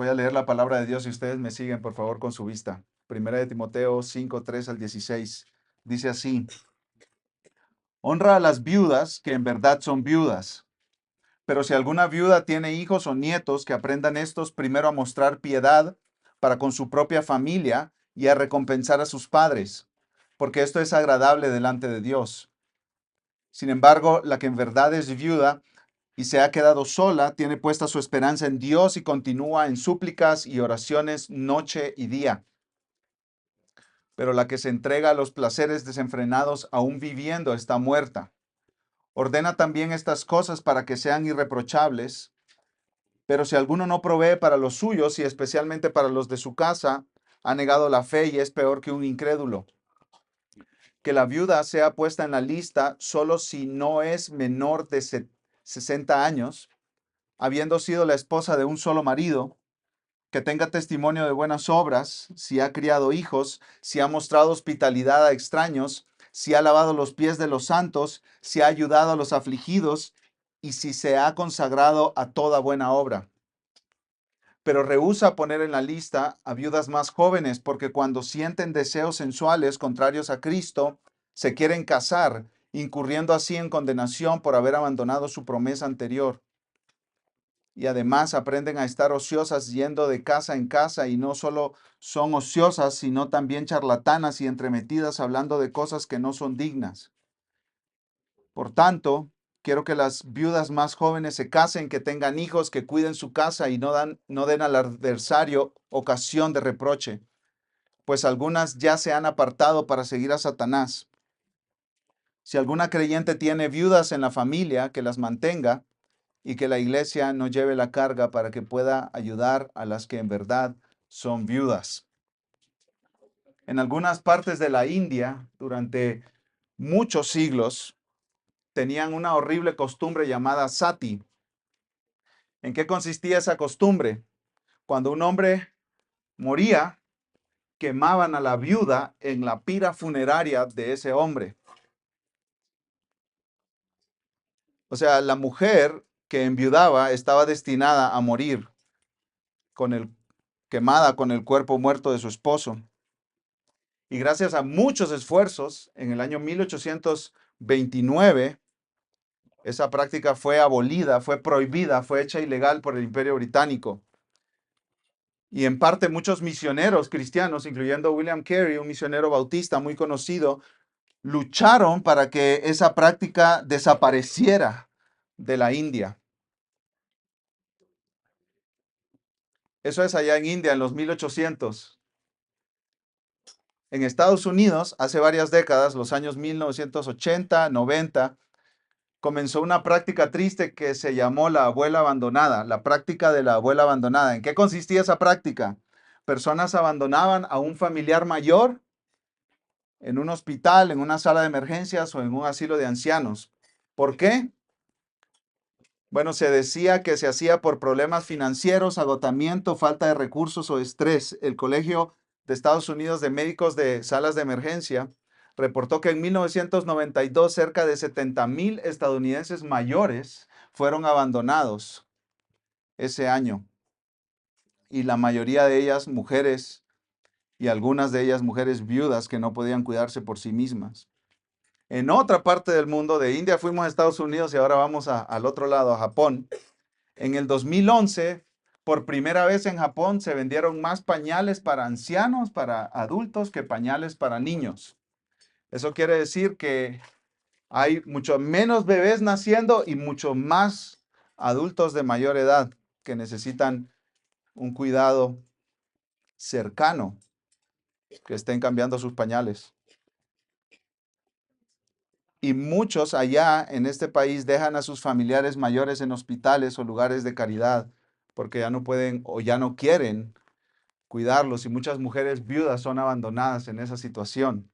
Voy a leer la palabra de Dios y ustedes me siguen, por favor, con su vista. Primera de Timoteo 5, 3 al 16. Dice así: honra a las viudas que en verdad son viudas. Pero si alguna viuda tiene hijos o nietos, que aprendan estos primero a mostrar piedad para con su propia familia y a recompensar a sus padres, porque esto es agradable delante de Dios. Sin embargo, la que en verdad es viuda y se ha quedado sola, tiene puesta su esperanza en Dios y continúa en súplicas y oraciones noche y día. Pero la que se entrega a los placeres desenfrenados aún viviendo está muerta. Ordena también estas cosas para que sean irreprochables. Pero si alguno no provee para los suyos y especialmente para los de su casa, ha negado la fe y es peor que un incrédulo. Que la viuda sea puesta en la lista solo si no es menor de 60 años, habiendo sido la esposa de un solo marido, que tenga testimonio de buenas obras, si ha criado hijos, si ha mostrado hospitalidad a extraños, si ha lavado los pies de los santos, si ha ayudado a los afligidos y si se ha consagrado a toda buena obra. Pero rehúsa poner en la lista a viudas más jóvenes, porque cuando sienten deseos sensuales contrarios a Cristo, se quieren casar, incurriendo así en condenación por haber abandonado su promesa anterior. Y además aprenden a estar ociosas yendo de casa en casa, y no solo son ociosas, sino también charlatanas y entremetidas hablando de cosas que no son dignas. Por tanto, quiero que las viudas más jóvenes se casen, que tengan hijos, que cuiden su casa y no den al adversario ocasión de reproche, pues algunas ya se han apartado para seguir a Satanás. Si alguna creyente tiene viudas en la familia, que las mantenga y que la iglesia no lleve la carga para que pueda ayudar a las que en verdad son viudas. En algunas partes de la India, durante muchos siglos, tenían una horrible costumbre llamada sati. ¿En qué consistía esa costumbre? Cuando un hombre moría, quemaban a la viuda en la pira funeraria de ese hombre. O sea, la mujer que enviudaba estaba destinada a morir quemada con el cuerpo muerto de su esposo. Y gracias a muchos esfuerzos, en el año 1829, esa práctica fue abolida, fue prohibida, fue hecha ilegal por el Imperio Británico. Y en parte muchos misioneros cristianos, incluyendo William Carey, un misionero bautista muy conocido, lucharon para que esa práctica desapareciera de la India. Eso es allá en India, en los 1800. En Estados Unidos, hace varias décadas, los años 1980, 90, comenzó una práctica triste que se llamó la abuela abandonada, la práctica de la abuela abandonada. ¿En qué consistía esa práctica? Personas abandonaban a un familiar mayor en un hospital, en una sala de emergencias o en un asilo de ancianos. ¿Por qué? Bueno, se decía que se hacía por problemas financieros, agotamiento, falta de recursos o estrés. El Colegio de Estados Unidos de Médicos de Salas de Emergencia reportó que en 1992 cerca de 70,000 estadounidenses mayores fueron abandonados ese año, y la mayoría de ellas mujeres, y algunas de ellas mujeres viudas que no podían cuidarse por sí mismas. En otra parte del mundo, de India fuimos a Estados Unidos y ahora vamos al otro lado, a Japón. En el 2011, por primera vez en Japón, se vendieron más pañales para ancianos, para adultos, que pañales para niños. Eso quiere decir que hay mucho menos bebés naciendo y mucho más adultos de mayor edad que necesitan un cuidado cercano, que estén cambiando sus pañales. Y muchos allá en este país dejan a sus familiares mayores en hospitales o lugares de caridad porque ya no pueden o ya no quieren cuidarlos, y muchas mujeres viudas son abandonadas en esa situación.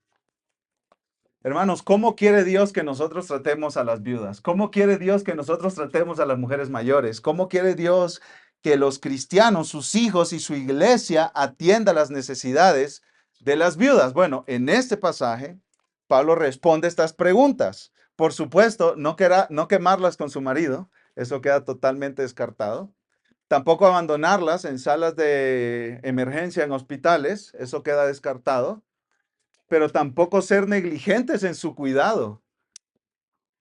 Hermanos, ¿cómo quiere Dios que nosotros tratemos a las viudas? ¿Cómo quiere Dios que nosotros tratemos a las mujeres mayores? ¿Cómo quiere Dios que los cristianos, sus hijos y su iglesia atienda las necesidades de las viudas? Bueno, en este pasaje, Pablo responde estas preguntas. Por supuesto, no quemarlas con su marido, eso queda totalmente descartado, Tampoco abandonarlas en salas de emergencia en hospitales, eso queda descartado, pero tampoco ser negligentes en su cuidado,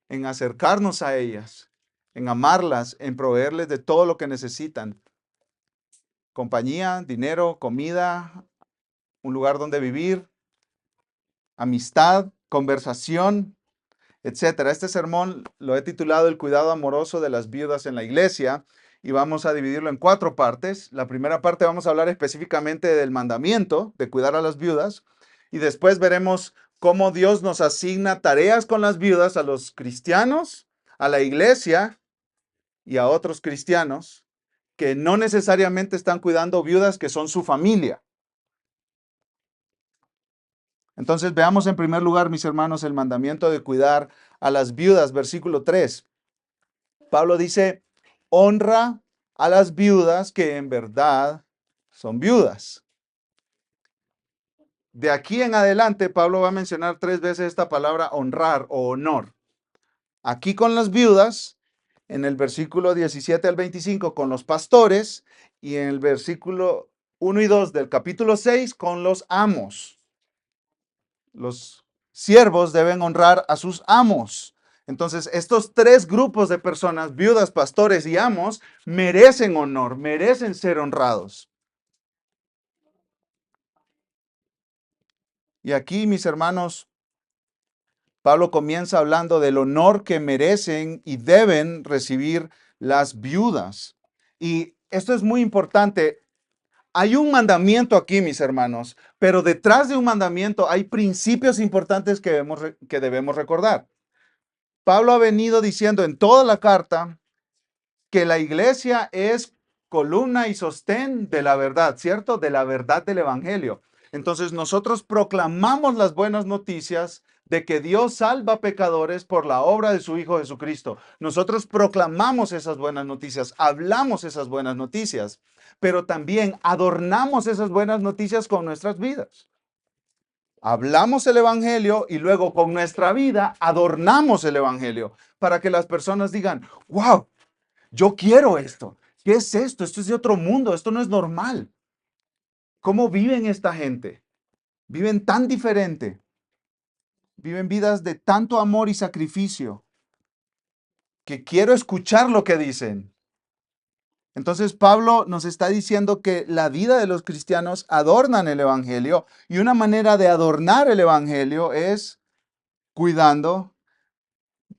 en acercarnos a ellas, en amarlas, en proveerles de todo lo que necesitan. Compañía, dinero, comida, un lugar donde vivir, amistad, conversación, etcétera. Este sermón lo he titulado El cuidado amoroso de las viudas en la iglesia y vamos a dividirlo en 4 partes. La primera parte vamos a hablar específicamente del mandamiento de cuidar a las viudas y después veremos cómo Dios nos asigna tareas con las viudas a los cristianos, a la iglesia y a otros cristianos que no necesariamente están cuidando viudas que son su familia. Entonces veamos en primer lugar, mis hermanos, el mandamiento de cuidar a las viudas, versículo 3. Pablo dice, honra a las viudas que en verdad son viudas. De aquí en adelante, Pablo va a mencionar 3 veces esta palabra honrar o honor. Aquí con las viudas, en el versículo 17 al 25 con los pastores y en el versículo 1 y 2 del capítulo 6 con los amos. Los siervos deben honrar a sus amos. Entonces, estos 3 grupos de personas, viudas, pastores y amos, merecen honor, merecen ser honrados. Y aquí, mis hermanos, Pablo comienza hablando del honor que merecen y deben recibir las viudas. Y esto es muy importante. Hay un mandamiento aquí, mis hermanos, pero detrás de un mandamiento hay principios importantes que debemos recordar. Pablo ha venido diciendo en toda la carta que la iglesia es columna y sostén de la verdad, ¿cierto? De la verdad del evangelio. Entonces nosotros proclamamos las buenas noticias de que Dios salva pecadores por la obra de su Hijo Jesucristo. Nosotros proclamamos esas buenas noticias, hablamos esas buenas noticias, pero también adornamos esas buenas noticias con nuestras vidas. Hablamos el evangelio y luego con nuestra vida adornamos el evangelio para que las personas digan, wow, yo quiero esto. ¿Qué es esto? Esto es de otro mundo. Esto no es normal. ¿Cómo viven esta gente? Viven tan diferente. Viven vidas de tanto amor y sacrificio que quiero escuchar lo que dicen. Entonces Pablo nos está diciendo que la vida de los cristianos adornan el evangelio y una manera de adornar el evangelio es cuidando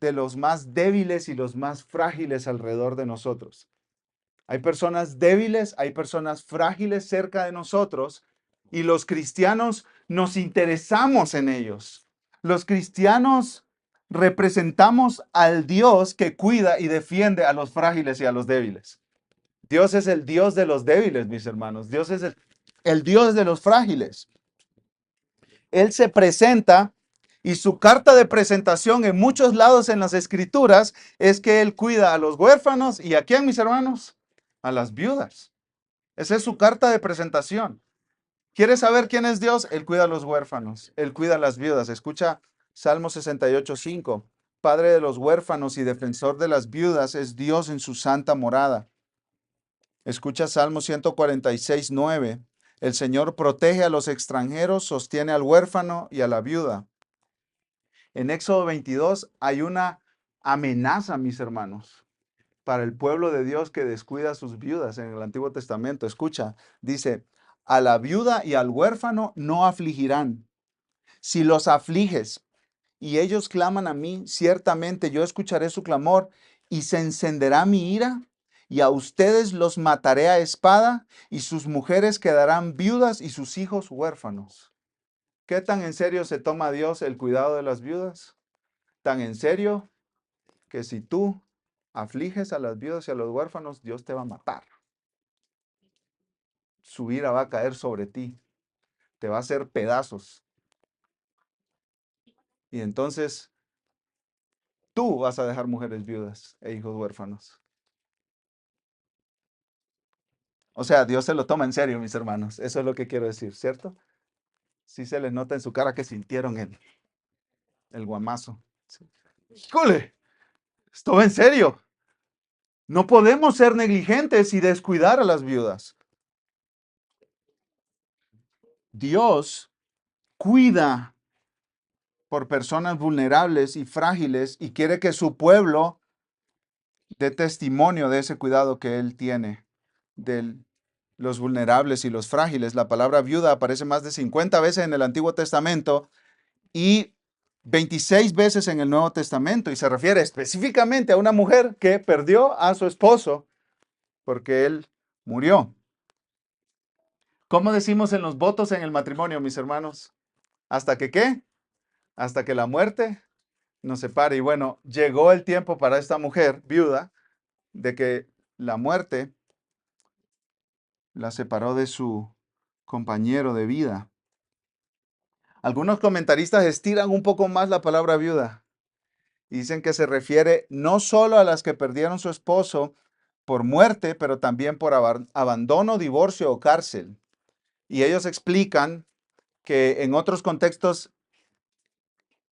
de los más débiles y los más frágiles alrededor de nosotros. Hay personas débiles, hay personas frágiles cerca de nosotros y los cristianos nos interesamos en ellos. Los cristianos representamos al Dios que cuida y defiende a los frágiles y a los débiles. Dios es el Dios de los débiles, mis hermanos. Dios es el Dios de los frágiles. Él se presenta y su carta de presentación en muchos lados en las escrituras es que Él cuida a los huérfanos y ¿a quién, mis hermanos? A las viudas. Esa es su carta de presentación. ¿Quieres saber quién es Dios? Él cuida a los huérfanos, Él cuida a las viudas. Escucha Salmo 68:5. Padre de los huérfanos y defensor de las viudas es Dios en su santa morada. Escucha Salmo 146:9. El Señor protege a los extranjeros, sostiene al huérfano y a la viuda. En Éxodo 22 hay una amenaza, mis hermanos, para el pueblo de Dios que descuida a sus viudas en el Antiguo Testamento. Escucha, dice, a la viuda y al huérfano no afligirán. Si los afliges y ellos claman a mí, ciertamente yo escucharé su clamor y se encenderá mi ira y a ustedes los mataré a espada y sus mujeres quedarán viudas y sus hijos huérfanos. ¿Qué tan en serio se toma Dios el cuidado de las viudas? Tan en serio que si tú afliges a las viudas y a los huérfanos, Dios te va a matar. Su ira va a caer sobre ti, te va a hacer pedazos. Y entonces tú vas a dejar mujeres viudas e hijos huérfanos. O sea, Dios se lo toma en serio, mis hermanos. Eso es lo que quiero decir, ¿cierto? Sí se les nota en su cara que sintieron el guamazo. Sí. ¡Híjole! ¿Esto va en serio? No podemos ser negligentes y descuidar a las viudas. Dios cuida por personas vulnerables y frágiles y quiere que su pueblo dé testimonio de ese cuidado que Él tiene de los vulnerables y los frágiles. La palabra viuda aparece más de 50 veces en el Antiguo Testamento y 26 veces en el Nuevo Testamento y se refiere específicamente a una mujer que perdió a su esposo porque él murió. ¿Cómo decimos en los votos en el matrimonio, mis hermanos? ¿Hasta que qué? Hasta que la muerte nos separe. Y bueno, llegó el tiempo para esta mujer viuda de que la muerte la separó de su compañero de vida. Algunos comentaristas estiran un poco más la palabra viuda y dicen que se refiere no solo a las que perdieron su esposo por muerte, pero también por abandono, divorcio o cárcel. Y ellos explican que en otros contextos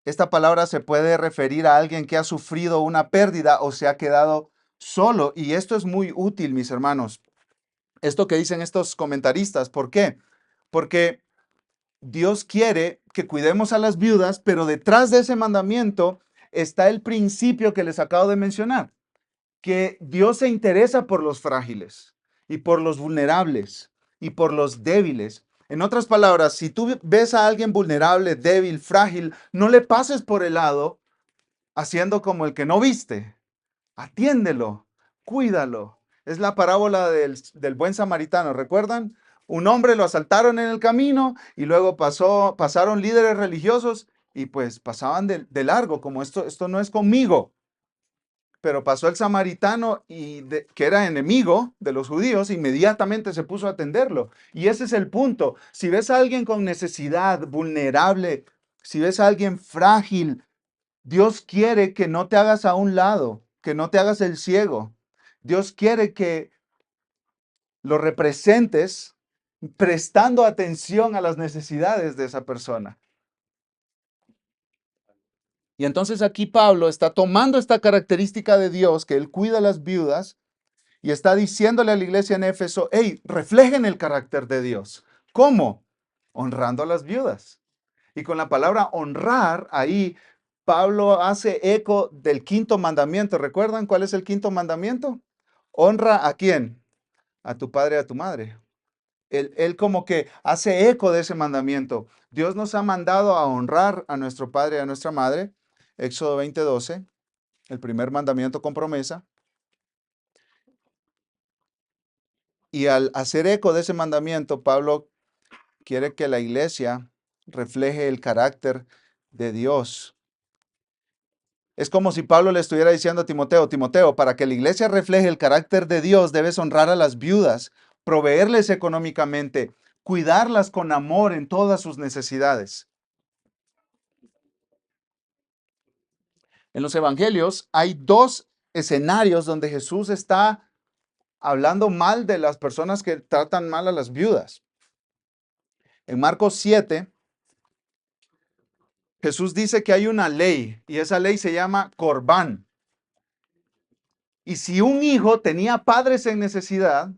esta palabra se puede referir a alguien que ha sufrido una pérdida o se ha quedado solo. Y esto es muy útil, mis hermanos. Esto que dicen estos comentaristas. ¿Por qué? Porque Dios quiere que cuidemos a las viudas, pero detrás de ese mandamiento está el principio que les acabo de mencionar, que Dios se interesa por los frágiles y por los vulnerables y por los débiles. En otras palabras, si tú ves a alguien vulnerable, débil, frágil, no le pases por el lado haciendo como el que no viste. Atiéndelo, cuídalo. Es la parábola del buen samaritano, ¿recuerdan? Un hombre lo asaltaron en el camino y luego pasaron líderes religiosos y pues pasaban de largo, como esto no es conmigo. Pero pasó el samaritano que era enemigo de los judíos, inmediatamente se puso a atenderlo. Y ese es el punto. Si ves a alguien con necesidad, vulnerable, si ves a alguien frágil, Dios quiere que no te hagas a un lado, que no te hagas el ciego. Dios quiere que lo representes prestando atención a las necesidades de esa persona. Y entonces aquí Pablo está tomando esta característica de Dios, que Él cuida a las viudas, y está diciéndole a la iglesia en Éfeso, hey, reflejen el carácter de Dios. ¿Cómo? Honrando a las viudas. Y con la palabra honrar, ahí Pablo hace eco del quinto mandamiento. ¿Recuerdan cuál es el quinto mandamiento? Honra a quién? A tu padre y a tu madre. Él como que hace eco de ese mandamiento. Dios nos ha mandado a honrar a nuestro padre y a nuestra madre. Éxodo 20:12, el primer mandamiento con promesa. Y al hacer eco de ese mandamiento, Pablo quiere que la iglesia refleje el carácter de Dios. Es como si Pablo le estuviera diciendo a Timoteo, Timoteo, para que la iglesia refleje el carácter de Dios, debes honrar a las viudas, proveerles económicamente, cuidarlas con amor en todas sus necesidades. En los evangelios hay dos escenarios donde Jesús está hablando mal de las personas que tratan mal a las viudas. En Marcos 7, Jesús dice que hay una ley y esa ley se llama Corbán. Y si un hijo tenía padres en necesidad,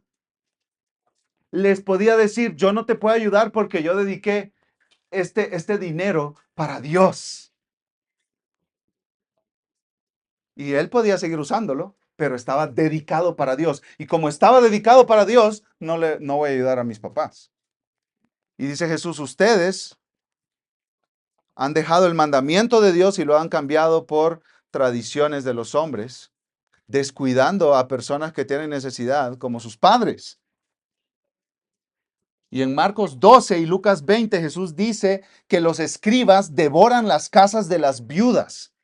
les podía decir, yo no te puedo ayudar porque yo dediqué este dinero para Dios. Y él podía seguir usándolo, pero estaba dedicado para Dios. Y como estaba dedicado para Dios, no voy a ayudar a mis papás. Y dice Jesús, ustedes han dejado el mandamiento de Dios y lo han cambiado por tradiciones de los hombres, descuidando a personas que tienen necesidad, como sus padres. Y en Marcos 12 y Lucas 20 Jesús dice que los escribas devoran las casas de las viudas.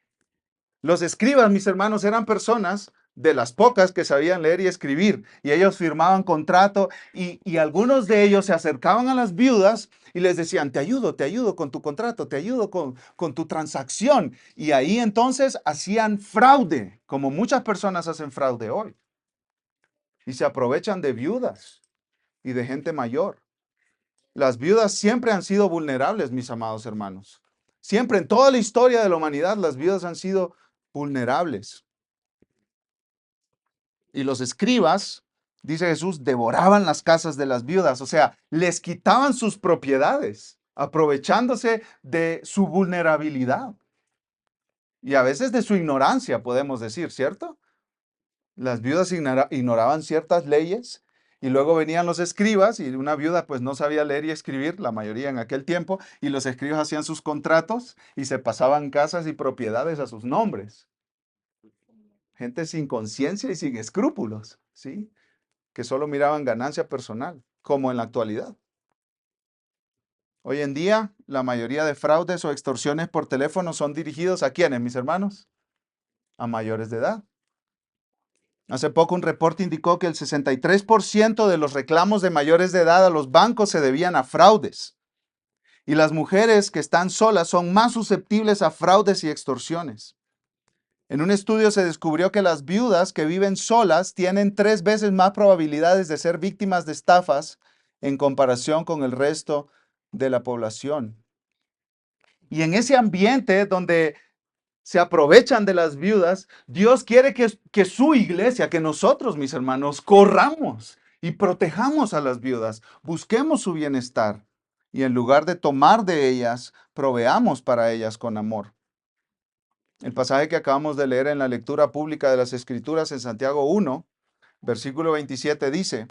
Los escribas, mis hermanos, eran personas de las pocas que sabían leer y escribir. Y ellos firmaban contrato y algunos de ellos se acercaban a las viudas y les decían, te ayudo con tu contrato, te ayudo con tu transacción. Y ahí entonces hacían fraude, como muchas personas hacen fraude hoy. Y se aprovechan de viudas y de gente mayor. Las viudas siempre han sido vulnerables, mis amados hermanos. Siempre, en toda la historia de la humanidad, las viudas han sido vulnerables. Y los escribas, dice Jesús, devoraban las casas de las viudas, o sea, les quitaban sus propiedades, aprovechándose de su vulnerabilidad y a veces de su ignorancia, podemos decir, ¿cierto? Las viudas ignoraban ciertas leyes y luego venían los escribas y una viuda pues no sabía leer y escribir, la mayoría en aquel tiempo, y los escribas hacían sus contratos y se pasaban casas y propiedades a sus nombres. Gente sin conciencia y sin escrúpulos, ¿sí? Que solo miraban ganancia personal, como en la actualidad. Hoy en día, la mayoría de fraudes o extorsiones por teléfono son dirigidos a quiénes, mis hermanos, a mayores de edad. Hace poco un reporte indicó que el 63% de los reclamos de mayores de edad a los bancos se debían a fraudes. Y las mujeres que están solas son más susceptibles a fraudes y extorsiones. En un estudio se descubrió que las viudas que viven solas tienen 3 veces más probabilidades de ser víctimas de estafas en comparación con el resto de la población. Y en ese ambiente donde se aprovechan de las viudas, Dios quiere que su iglesia, que nosotros, mis hermanos, corramos y protejamos a las viudas, busquemos su bienestar y en lugar de tomar de ellas, proveamos para ellas con amor. El pasaje que acabamos de leer en la lectura pública de las Escrituras en Santiago 1, versículo 27 dice: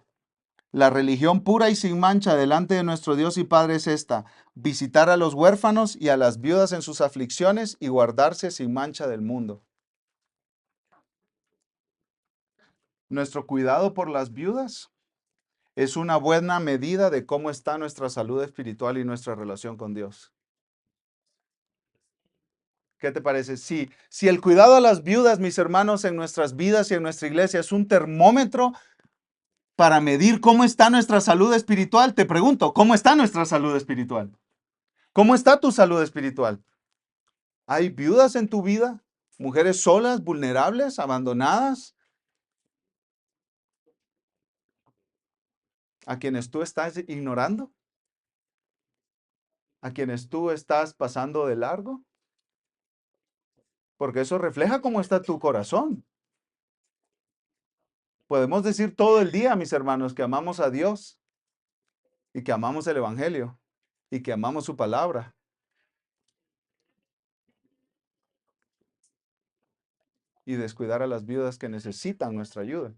la religión pura y sin mancha delante de nuestro Dios y Padre es esta: visitar a los huérfanos y a las viudas en sus aflicciones y guardarse sin mancha del mundo. Nuestro cuidado por las viudas es una buena medida de cómo está nuestra salud espiritual y nuestra relación con Dios. ¿Qué te parece? Si el cuidado a las viudas, mis hermanos, en nuestras vidas y en nuestra iglesia es un termómetro para medir cómo está nuestra salud espiritual, te pregunto, ¿cómo está nuestra salud espiritual? ¿Cómo está tu salud espiritual? ¿Hay viudas en tu vida? ¿Mujeres solas, vulnerables, abandonadas? ¿A quienes tú estás ignorando? ¿A quienes tú estás pasando de largo? Porque eso refleja cómo está tu corazón. Podemos decir todo el día, mis hermanos, que amamos a Dios y que amamos el Evangelio y que amamos su palabra y descuidar a las viudas que necesitan nuestra ayuda.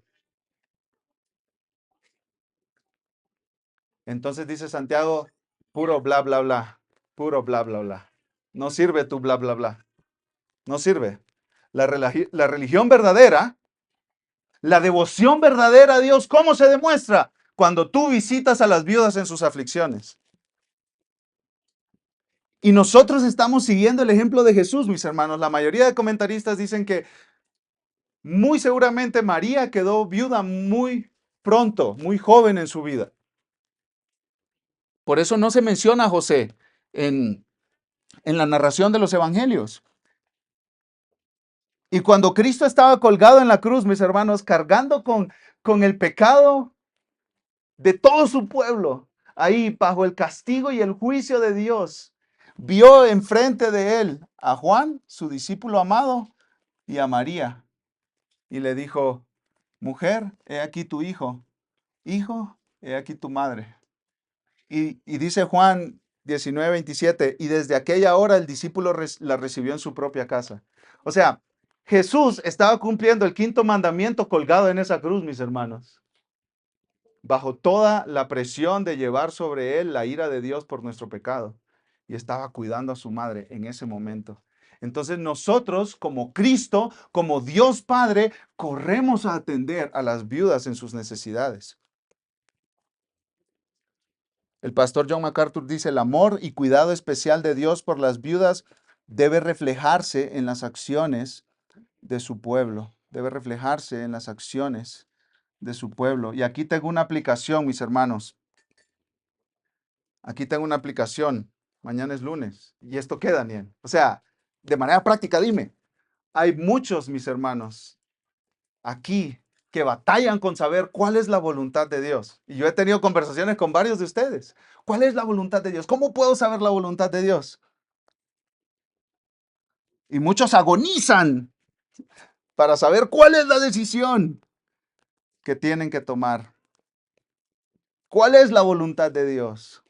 Entonces dice Santiago, puro bla, bla, bla, puro bla, bla, bla. No sirve tu bla, bla, bla. No sirve. La religión verdadera, la devoción verdadera a Dios, ¿cómo se demuestra? Cuando tú visitas a las viudas en sus aflicciones. Y nosotros estamos siguiendo el ejemplo de Jesús, mis hermanos. La mayoría de comentaristas dicen que muy seguramente María quedó viuda muy pronto, muy joven en su vida. Por eso no se menciona a José en la narración de los evangelios. Y cuando Cristo estaba colgado en la cruz, mis hermanos, cargando con el pecado de todo su pueblo, ahí bajo el castigo y el juicio de Dios, vio enfrente de él a Juan, su discípulo amado, y a María, y le dijo: mujer, he aquí tu hijo; hijo, he aquí tu madre. Y dice Juan 19:27, y desde aquella hora el discípulo la recibió en su propia casa. O sea, Jesús estaba cumpliendo el quinto mandamiento colgado en esa cruz, mis hermanos, bajo toda la presión de llevar sobre él la ira de Dios por nuestro pecado. Y estaba cuidando a su madre en ese momento. Entonces nosotros, como Cristo, como Dios Padre, corremos a atender a las viudas en sus necesidades. El pastor John MacArthur dice: el amor y cuidado especial de Dios por las viudas debe reflejarse en las acciones de su pueblo. Debe reflejarse en las acciones de su pueblo. Y aquí tengo una aplicación, mis hermanos. Aquí tengo una aplicación. Mañana es lunes. ¿Y esto qué, Daniel? O sea, de manera práctica, dime. Hay muchos, mis hermanos, aquí que batallan con saber cuál es la voluntad de Dios. Y yo he tenido conversaciones con varios de ustedes. ¿Cuál es la voluntad de Dios? ¿Cómo puedo saber la voluntad de Dios? Y muchos agonizan para saber cuál es la decisión. que tienen que tomar. ¿Cuál es la voluntad de Dios?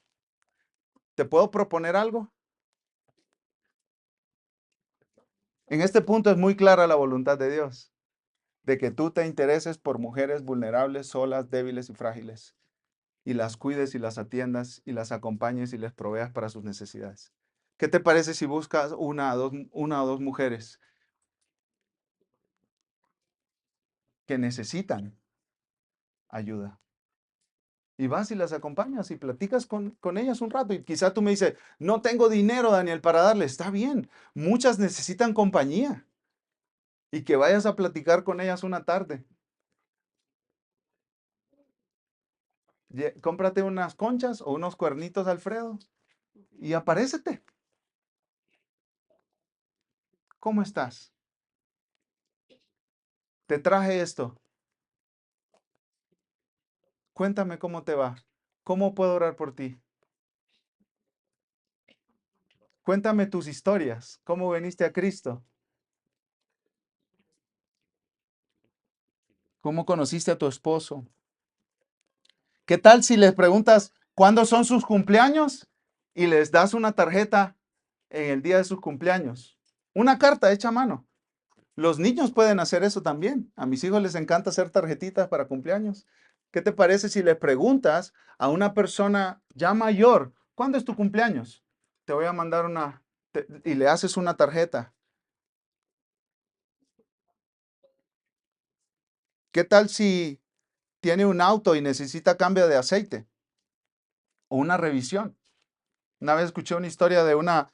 ¿Te puedo proponer algo? En este punto es muy clara la voluntad de Dios, de que tú te intereses por mujeres vulnerables, solas, débiles y frágiles, y las cuides y las atiendas y las acompañes y les proveas para sus necesidades. ¿Qué te parece si buscas una o dos mujeres que necesitan ayuda? Y vas y las acompañas y platicas con ellas un rato. Y quizá tú me dices, no tengo dinero, Daniel, para darle. Está bien, muchas necesitan compañía. Y que vayas a platicar con ellas una tarde. Cómprate unas conchas o unos cuernitos, Alfredo, y aparécete. ¿Cómo estás? Te traje esto. Cuéntame cómo te va. ¿Cómo puedo orar por ti? Cuéntame tus historias. ¿Cómo viniste a Cristo? ¿Cómo conociste a tu esposo? ¿Qué tal si les preguntas cuándo son sus cumpleaños y les das una tarjeta en el día de sus cumpleaños? Una carta hecha a mano. Los niños pueden hacer eso también. A mis hijos les encanta hacer tarjetitas para cumpleaños. ¿Qué te parece si le preguntas a una persona ya mayor, ¿cuándo es tu cumpleaños? Te voy a mandar y le haces una tarjeta. ¿Qué tal si tiene un auto y necesita cambio de aceite o una revisión? Una vez escuché una historia de una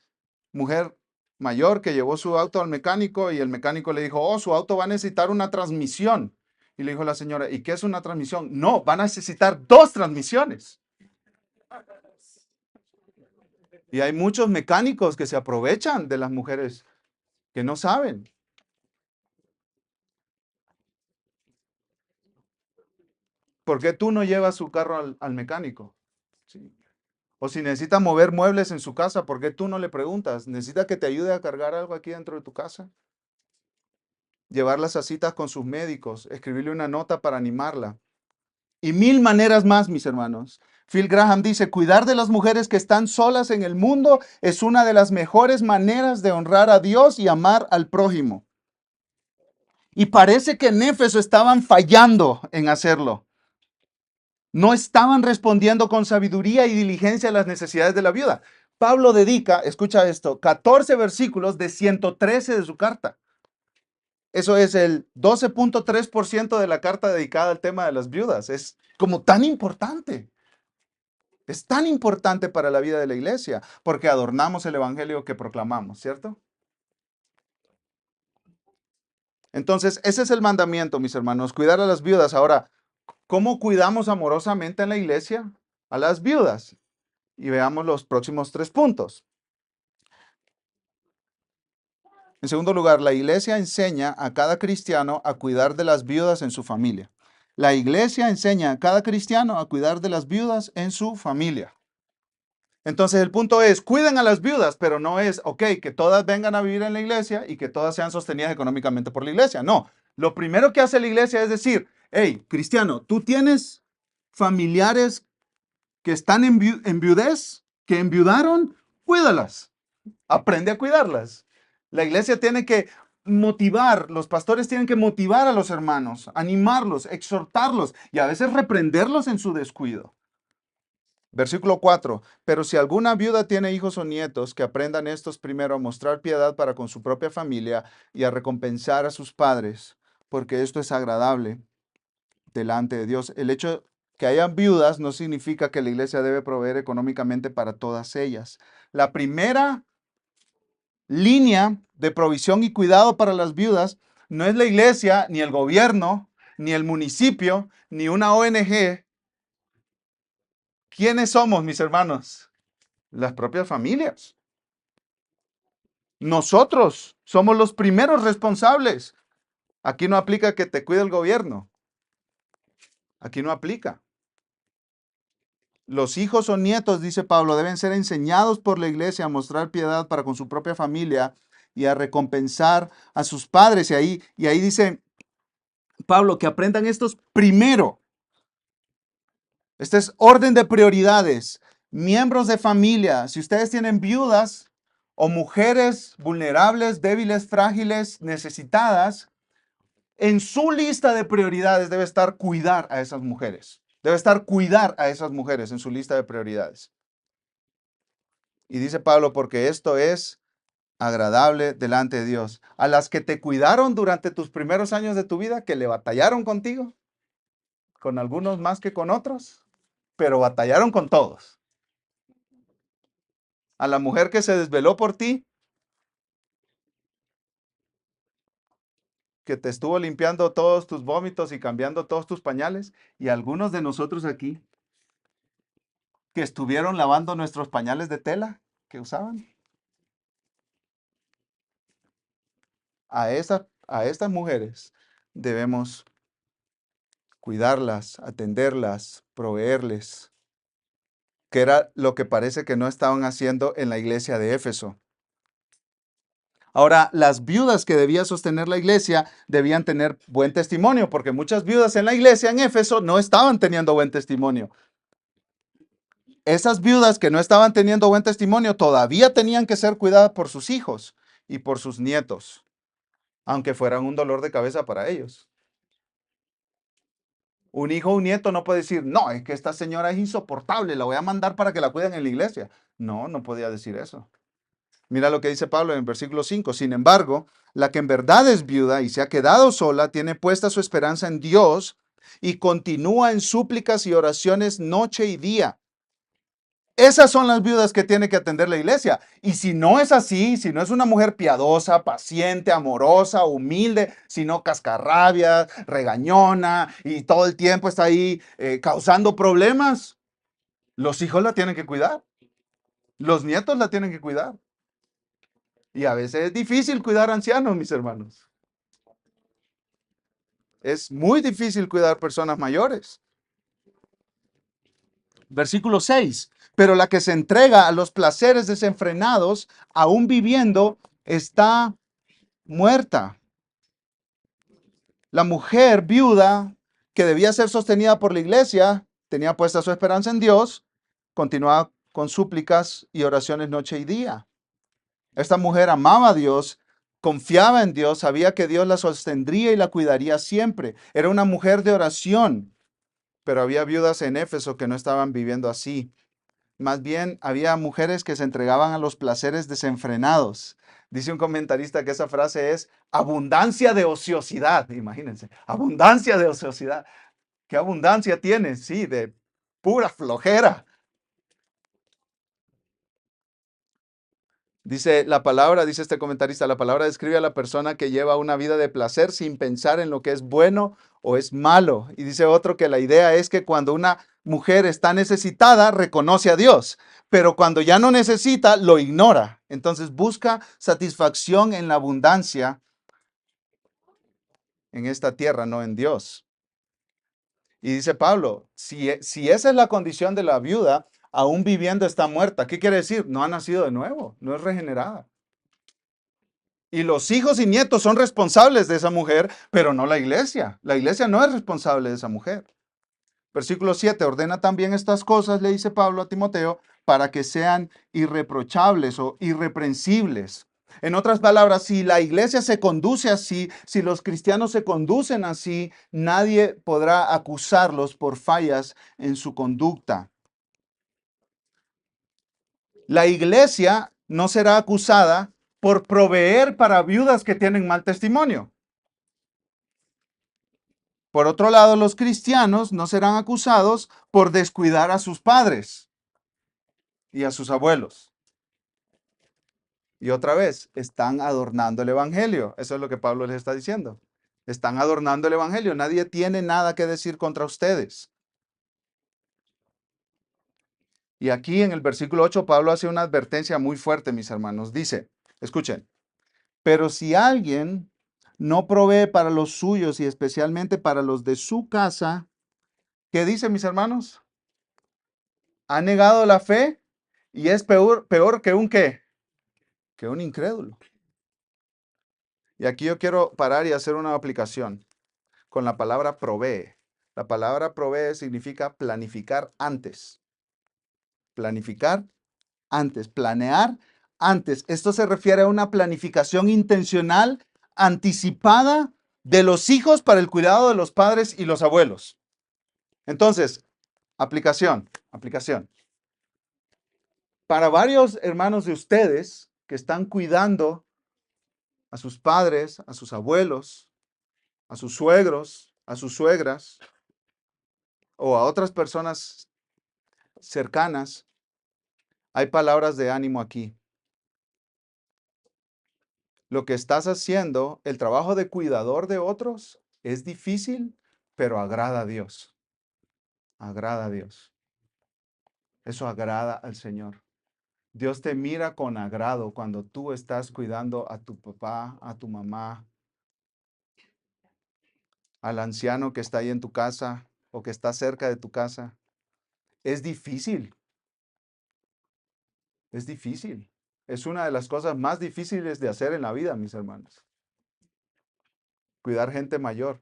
mujer mayor que llevó su auto al mecánico y el mecánico le dijo, oh, su auto va a necesitar una transmisión. Y le dijo la señora, ¿y qué es una transmisión? No, va a necesitar dos transmisiones. Y hay muchos mecánicos que se aprovechan de las mujeres que no saben. ¿Por qué tú no llevas su carro al mecánico? ¿Sí? O si necesita mover muebles en su casa, ¿por qué tú no le preguntas? ¿Necesita que te ayude a cargar algo aquí dentro de tu casa? Llevarlas a citas con sus médicos, escribirle una nota para animarla. Y mil maneras más, mis hermanos. Phil Graham dice, cuidar de las mujeres que están solas en el mundo es una de las mejores maneras de honrar a Dios y amar al prójimo. Y parece que en Éfeso estaban fallando en hacerlo. No estaban respondiendo con sabiduría y diligencia a las necesidades de la viuda. Pablo dedica, escucha esto, 14 versículos de 113 de su carta. Eso es el 12.3% de la carta dedicada al tema de las viudas. Es como tan importante. Es tan importante para la vida de la iglesia porque adornamos el evangelio que proclamamos, ¿cierto? Entonces, ese es el mandamiento, mis hermanos, cuidar a las viudas. Ahora, ¿cómo cuidamos amorosamente en la iglesia a las viudas? Y veamos los próximos 3 puntos. En segundo lugar, la iglesia enseña a cada cristiano a cuidar de las viudas en su familia. La iglesia enseña a cada cristiano a cuidar de las viudas en su familia. Entonces el punto es, cuiden a las viudas, pero no es, ok, que todas vengan a vivir en la iglesia y que todas sean sostenidas económicamente por la iglesia. No, lo primero que hace la iglesia es decir, hey, cristiano, tú tienes familiares que están en viudez, que enviudaron, cuídalas, aprende a cuidarlas. La iglesia tiene que motivar, los pastores tienen que motivar a los hermanos, animarlos, exhortarlos y a veces reprenderlos en su descuido. Versículo 4. Pero si alguna viuda tiene hijos o nietos, que aprendan estos primero a mostrar piedad para con su propia familia y a recompensar a sus padres, porque esto es agradable delante de Dios. El hecho que hayan viudas no significa que la iglesia debe proveer económicamente para todas ellas. La primera línea de provisión y cuidado para las viudas no es la iglesia, ni el gobierno, ni el municipio, ni una ONG. ¿Quiénes somos, mis hermanos? Las propias familias. Nosotros somos los primeros responsables. Aquí no aplica que te cuide el gobierno. Aquí no aplica. Los hijos o nietos, dice Pablo, deben ser enseñados por la iglesia a mostrar piedad para con su propia familia y a recompensar a sus padres. Y ahí dice, Pablo, que aprendan estos primero. Este es orden de prioridades. Miembros de familia, si ustedes tienen viudas o mujeres vulnerables, débiles, frágiles, necesitadas, en su lista de prioridades debe estar cuidar a esas mujeres. Debe estar cuidar a esas mujeres en su lista de prioridades. Y dice Pablo, porque esto es agradable delante de Dios. A las que te cuidaron durante tus primeros años de tu vida, que le batallaron contigo, con algunos más que con otros, pero batallaron con todos. A la mujer que se desveló por ti, que te estuvo limpiando todos tus vómitos y cambiando todos tus pañales, y algunos de nosotros aquí que estuvieron lavando nuestros pañales de tela que usaban. A estas mujeres debemos cuidarlas, atenderlas, proveerles, que era lo que parece que no estaban haciendo en la iglesia de Éfeso. Ahora, las viudas que debía sostener la iglesia debían tener buen testimonio, porque muchas viudas en la iglesia en Éfeso no estaban teniendo buen testimonio. Esas viudas que no estaban teniendo buen testimonio todavía tenían que ser cuidadas por sus hijos y por sus nietos, aunque fueran un dolor de cabeza para ellos. Un hijo o un nieto no puede decir, no, es que esta señora es insoportable, la voy a mandar para que la cuiden en la iglesia. No, no podía decir eso. Mira lo que dice Pablo en el versículo 5. Sin embargo, la que en verdad es viuda y se ha quedado sola, tiene puesta su esperanza en Dios y continúa en súplicas y oraciones noche y día. Esas son las viudas que tiene que atender la iglesia. Y si no es así, si no es una mujer piadosa, paciente, amorosa, humilde, sino cascarrabia, regañona y todo el tiempo está ahí causando problemas, los hijos la tienen que cuidar. Los nietos la tienen que cuidar. Y a veces es difícil cuidar ancianos, mis hermanos. Es muy difícil cuidar personas mayores. Versículo 6. Pero la que se entrega a los placeres desenfrenados, aún viviendo, está muerta. La mujer viuda, que debía ser sostenida por la iglesia, tenía puesta su esperanza en Dios, continuaba con súplicas y oraciones noche y día. Esta mujer amaba a Dios, confiaba en Dios, sabía que Dios la sostendría y la cuidaría siempre. Era una mujer de oración, pero había viudas en Éfeso que no estaban viviendo así. Más bien, había mujeres que se entregaban a los placeres desenfrenados. Dice un comentarista que esa frase es abundancia de ociosidad. Imagínense, abundancia de ociosidad. ¿Qué abundancia tiene? Sí, de pura flojera. Dice la palabra, dice este comentarista, la palabra describe a la persona que lleva una vida de placer sin pensar en lo que es bueno o es malo. Y dice otro que la idea es que cuando una mujer está necesitada, reconoce a Dios, pero cuando ya no necesita, lo ignora. Entonces busca satisfacción en la abundancia en esta tierra, no en Dios. Y dice Pablo, si esa es la condición de la viuda, aún viviendo está muerta. ¿Qué quiere decir? No ha nacido de nuevo, no es regenerada. Y los hijos y nietos son responsables de esa mujer, pero no la iglesia. La iglesia no es responsable de esa mujer. Versículo 7, ordena también estas cosas, le dice Pablo a Timoteo, para que sean irreprochables o irreprensibles. En otras palabras, si la iglesia se conduce así, si los cristianos se conducen así, nadie podrá acusarlos por fallas en su conducta. La iglesia no será acusada por proveer para viudas que tienen mal testimonio. Por otro lado, los cristianos no serán acusados por descuidar a sus padres y a sus abuelos. Y otra vez, están adornando el Evangelio. Eso es lo que Pablo les está diciendo. Están adornando el Evangelio. Nadie tiene nada que decir contra ustedes. Y aquí en el versículo 8, Pablo hace una advertencia muy fuerte, mis hermanos. Dice, escuchen, pero si alguien no provee para los suyos y especialmente para los de su casa, ¿qué dice, mis hermanos? Ha negado la fe y es peor que un qué, que un incrédulo. Y aquí yo quiero parar y hacer una aplicación. con la palabra provee. La palabra provee significa planificar antes. Planificar antes, planear antes. Esto se refiere a una planificación intencional, anticipada de los hijos para el cuidado de los padres y los abuelos. Entonces, aplicación. Para varios hermanos de ustedes que están cuidando a sus padres, a sus abuelos, a sus suegros, a sus suegras o a otras personas cercanas, hay palabras de ánimo aquí. Lo que estás haciendo, el trabajo de cuidador de otros, es difícil, pero agrada a Dios. Agrada a Dios. Eso agrada al Señor. Dios te mira con agrado cuando tú estás cuidando a tu papá, a tu mamá, al anciano que está ahí en tu casa o que está cerca de tu casa. Es difícil. Es difícil. Es una de las cosas más difíciles de hacer en la vida, mis hermanos. Cuidar gente mayor.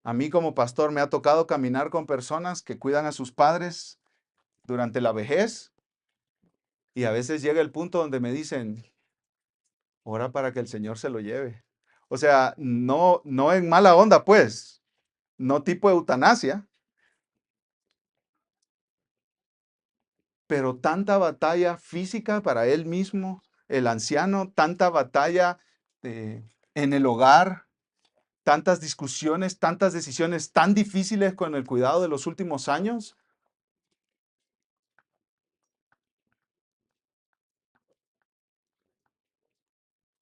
A mí como pastor me ha tocado caminar con personas que cuidan a sus padres durante la vejez y a veces llega el punto donde me dicen, ora para que el Señor se lo lleve. O sea, no en mala onda, pues, no tipo eutanasia, pero tanta batalla física para él mismo, el anciano, tanta batalla en el hogar, tantas discusiones, tantas decisiones tan difíciles con el cuidado de los últimos años.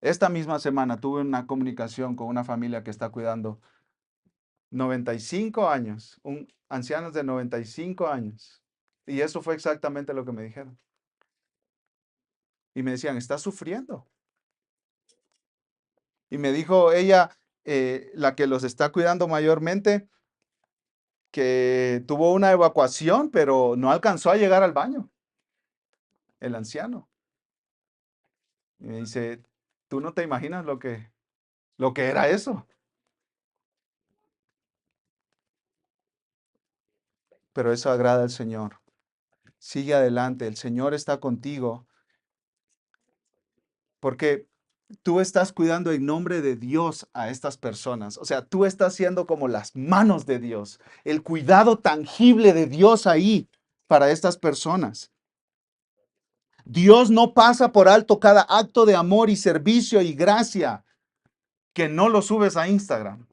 Esta misma semana tuve una comunicación con una familia que está cuidando 95 años, ancianos de 95 años. Y eso fue exactamente lo que me dijeron. Y me decían, ¿estás sufriendo? Y me dijo ella, la que los está cuidando mayormente, que tuvo una evacuación, pero no alcanzó a llegar al baño, el anciano. Y me dice, tú no te imaginas lo que era eso. Pero eso agrada al Señor. Sigue adelante, el Señor está contigo, porque tú estás cuidando en nombre de Dios a estas personas. O sea, tú estás siendo como las manos de Dios, el cuidado tangible de Dios ahí para estas personas. Dios no pasa por alto cada acto de amor y servicio y gracia que no lo subes a Instagram.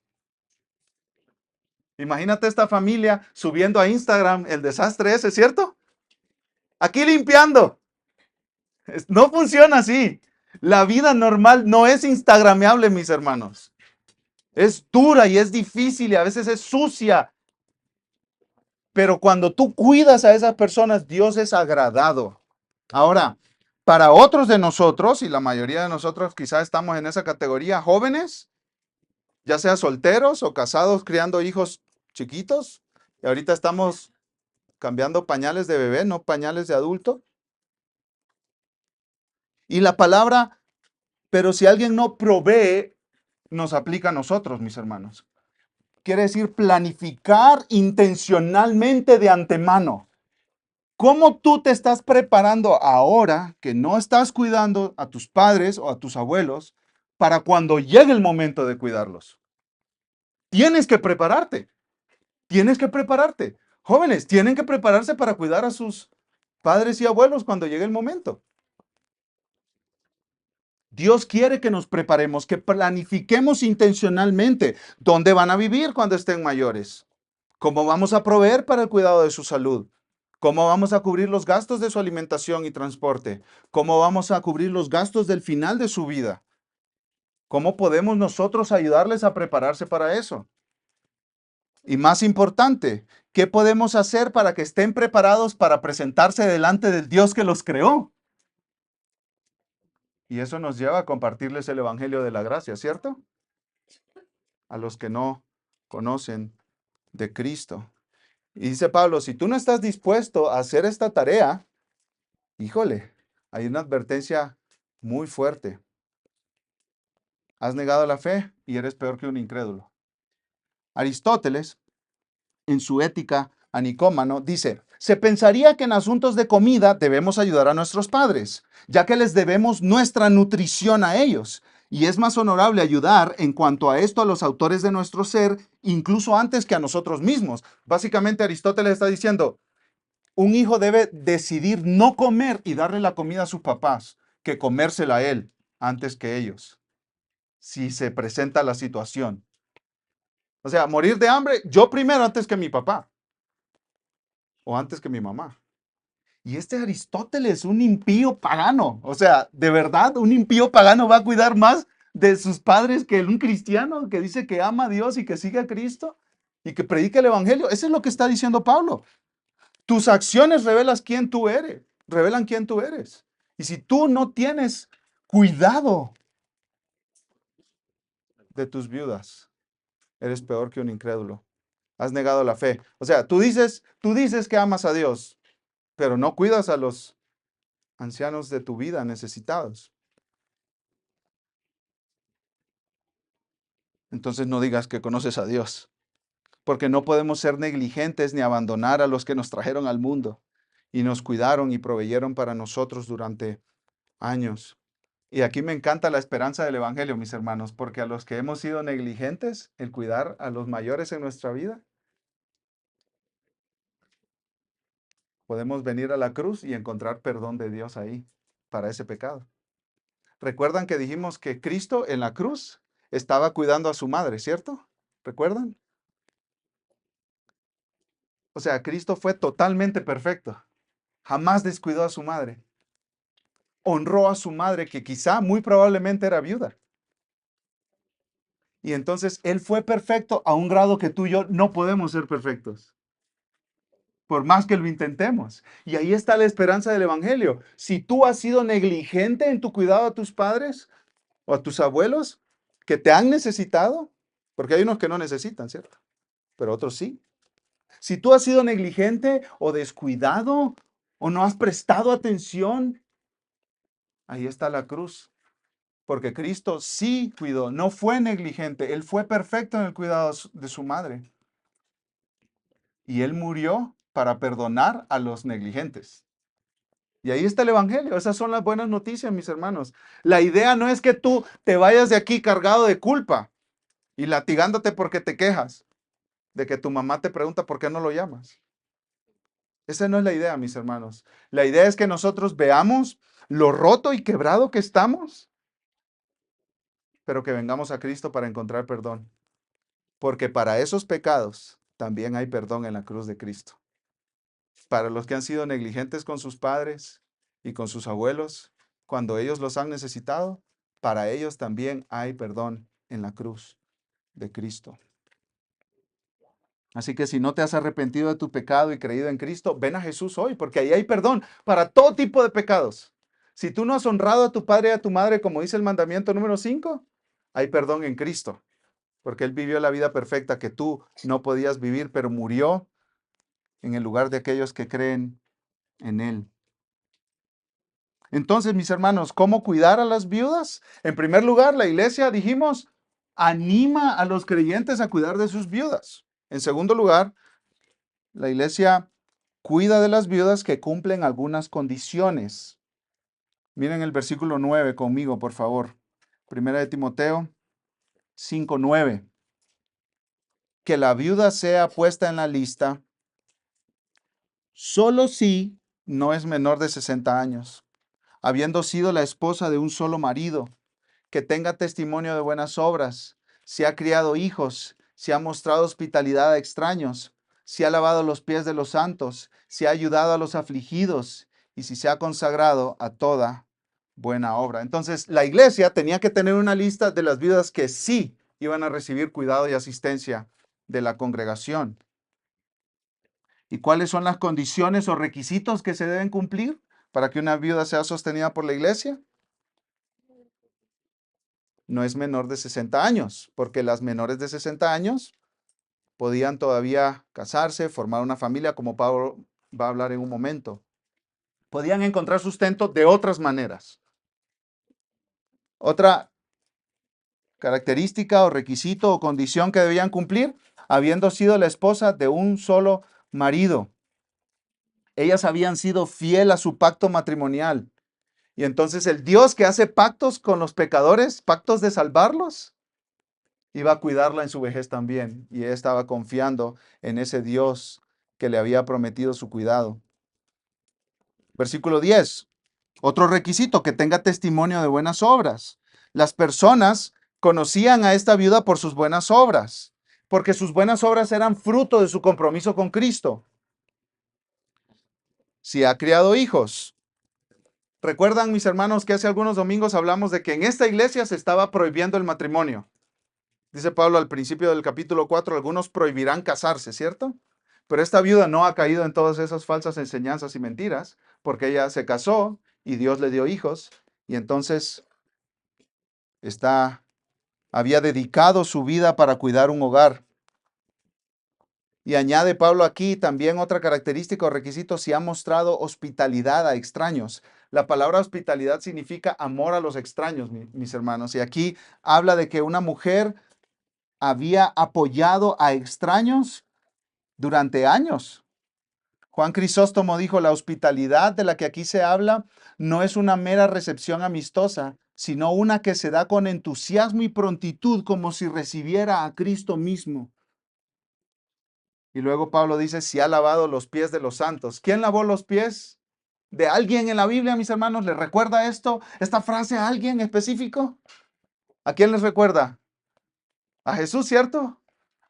Imagínate esta familia subiendo a Instagram el desastre ese, ¿cierto? Aquí limpiando. No funciona así. La vida normal no es instagrameable, mis hermanos. Es dura y es difícil y a veces es sucia. Pero cuando tú cuidas a esas personas, Dios es agradado. Ahora, para otros de nosotros, y la mayoría de nosotros quizás estamos en esa categoría, jóvenes, ya sea solteros o casados criando hijos chiquitos, y ahorita estamos cambiando pañales de bebé, no pañales de adulto. Y la palabra, pero si alguien no provee, nos aplica a nosotros, mis hermanos. Quiere decir planificar intencionalmente de antemano. ¿Cómo tú te estás preparando ahora que no estás cuidando a tus padres o a tus abuelos para cuando llegue el momento de cuidarlos? Tienes que prepararte. Tienes que prepararte. Jóvenes, tienen que prepararse para cuidar a sus padres y abuelos cuando llegue el momento. Dios quiere que nos preparemos, que planifiquemos intencionalmente dónde van a vivir cuando estén mayores, cómo vamos a proveer para el cuidado de su salud, cómo vamos a cubrir los gastos de su alimentación y transporte, cómo vamos a cubrir los gastos del final de su vida, cómo podemos nosotros ayudarles a prepararse para eso. Y más importante, ¿qué podemos hacer para que estén preparados para presentarse delante del Dios que los creó? Y eso nos lleva a compartirles el Evangelio de la Gracia, ¿cierto? A los que no conocen de Cristo. Y dice Pablo, si tú no estás dispuesto a hacer esta tarea, híjole, hay una advertencia muy fuerte. Has negado la fe y eres peor que un incrédulo. Aristóteles, en su Ética a Nicómano, dice, se pensaría que en asuntos de comida debemos ayudar a nuestros padres, ya que les debemos nuestra nutrición a ellos. Y es más honorable ayudar en cuanto a esto a los autores de nuestro ser, incluso antes que a nosotros mismos. Básicamente Aristóteles está diciendo, un hijo debe decidir no comer y darle la comida a sus papás, que comérsela a él antes que ellos, si se presenta la situación. O sea, morir de hambre, yo primero antes que mi papá o antes que mi mamá. Y este Aristóteles, un impío pagano, o sea, de verdad, un impío pagano va a cuidar más de sus padres que un cristiano que dice que ama a Dios y que sigue a Cristo y que predica el Evangelio. Eso es lo que está diciendo Pablo. Tus acciones revelan quién tú eres. Y si tú no tienes cuidado de tus viudas, eres peor que un incrédulo. Has negado la fe. O sea, tú dices que amas a Dios, pero no cuidas a los ancianos de tu vida necesitados. Entonces no digas que conoces a Dios, porque no podemos ser negligentes ni abandonar a los que nos trajeron al mundo y nos cuidaron y proveyeron para nosotros durante años. Y aquí me encanta la esperanza del Evangelio, mis hermanos, porque a los que hemos sido negligentes en cuidar a los mayores en nuestra vida, podemos venir a la cruz y encontrar perdón de Dios ahí para ese pecado. ¿Recuerdan que dijimos que Cristo en la cruz estaba cuidando a su madre, cierto? ¿Recuerdan? O sea, Cristo fue totalmente perfecto. Jamás descuidó a su madre. Honró a su madre, que quizá muy probablemente era viuda. Y entonces Él fue perfecto a un grado que tú y yo no podemos ser perfectos, por más que lo intentemos. Y ahí está la esperanza del Evangelio. Si tú has sido negligente en tu cuidado a tus padres o a tus abuelos que te han necesitado, porque hay unos que no necesitan, ¿cierto? Pero otros sí. Si tú has sido negligente o descuidado o no has prestado atención, ahí está la cruz. Porque Cristo sí cuidó, no fue negligente, Él fue perfecto en el cuidado de su madre. Y Él murió para perdonar a los negligentes. Y ahí está el Evangelio. Esas son las buenas noticias, mis hermanos. La idea no es que tú te vayas de aquí cargado de culpa y latigándote porque te quejas de que tu mamá te pregunta por qué no lo llamas. Esa no es la idea, mis hermanos. La idea es que nosotros veamos lo roto y quebrado que estamos, pero que vengamos a Cristo para encontrar perdón. Porque para esos pecados también hay perdón en la cruz de Cristo. Para los que han sido negligentes con sus padres y con sus abuelos, cuando ellos los han necesitado, para ellos también hay perdón en la cruz de Cristo. Así que si no te has arrepentido de tu pecado y creído en Cristo, ven a Jesús hoy, porque ahí hay perdón para todo tipo de pecados. Si tú no has honrado a tu padre y a tu madre, como dice el mandamiento número 5, hay perdón en Cristo, porque Él vivió la vida perfecta que tú no podías vivir, pero murió en el lugar de aquellos que creen en Él. Entonces, mis hermanos, ¿cómo cuidar a las viudas? En primer lugar, la iglesia, dijimos, anima a los creyentes a cuidar de sus viudas. En segundo lugar, la iglesia cuida de las viudas que cumplen algunas condiciones. Miren el versículo 9 conmigo, por favor. Primera de Timoteo 5:9. Que la viuda sea puesta en la lista solo si no es menor de 60 años, habiendo sido la esposa de un solo marido, que tenga testimonio de buenas obras, si ha criado hijos, si ha mostrado hospitalidad a extraños, si ha lavado los pies de los santos, si ha ayudado a los afligidos y si se ha consagrado a toda buena obra. Entonces, la iglesia tenía que tener una lista de las viudas que sí iban a recibir cuidado y asistencia de la congregación. ¿Y cuáles son las condiciones o requisitos que se deben cumplir para que una viuda sea sostenida por la iglesia? No es menor de 60 años, porque las menores de 60 años podían todavía casarse, formar una familia, como Pablo va a hablar en un momento. Podían encontrar sustento de otras maneras. Otra característica o requisito o condición que debían cumplir, habiendo sido la esposa de un solo marido. Ellas habían sido fiel a su pacto matrimonial. Y entonces el Dios que hace pactos con los pecadores, pactos de salvarlos, iba a cuidarla en su vejez también. Y ella estaba confiando en ese Dios que le había prometido su cuidado. Versículo 10. Otro requisito, que tenga testimonio de buenas obras. Las personas conocían a esta viuda por sus buenas obras, porque sus buenas obras eran fruto de su compromiso con Cristo. Si ha criado hijos. Recuerdan, mis hermanos, que hace algunos domingos hablamos de que en esta iglesia se estaba prohibiendo el matrimonio. Dice Pablo al principio del capítulo 4, algunos prohibirán casarse, ¿cierto? Pero esta viuda no ha caído en todas esas falsas enseñanzas y mentiras, porque ella se casó y Dios le dio hijos, y entonces había dedicado su vida para cuidar un hogar. Y añade Pablo aquí también otra característica o requisito: si ha mostrado hospitalidad a extraños. La palabra hospitalidad significa amor a los extraños, mis hermanos. Y aquí habla de que una mujer había apoyado a extraños durante años. Juan Crisóstomo dijo: la hospitalidad de la que aquí se habla no es una mera recepción amistosa, sino una que se da con entusiasmo y prontitud, como si recibiera a Cristo mismo. Y luego Pablo dice: si ha lavado los pies de los santos. ¿Quién lavó los pies de alguien en la Biblia, mis hermanos? ¿Les recuerda esta frase a alguien específico? ¿A quién les recuerda? A Jesús, ¿cierto?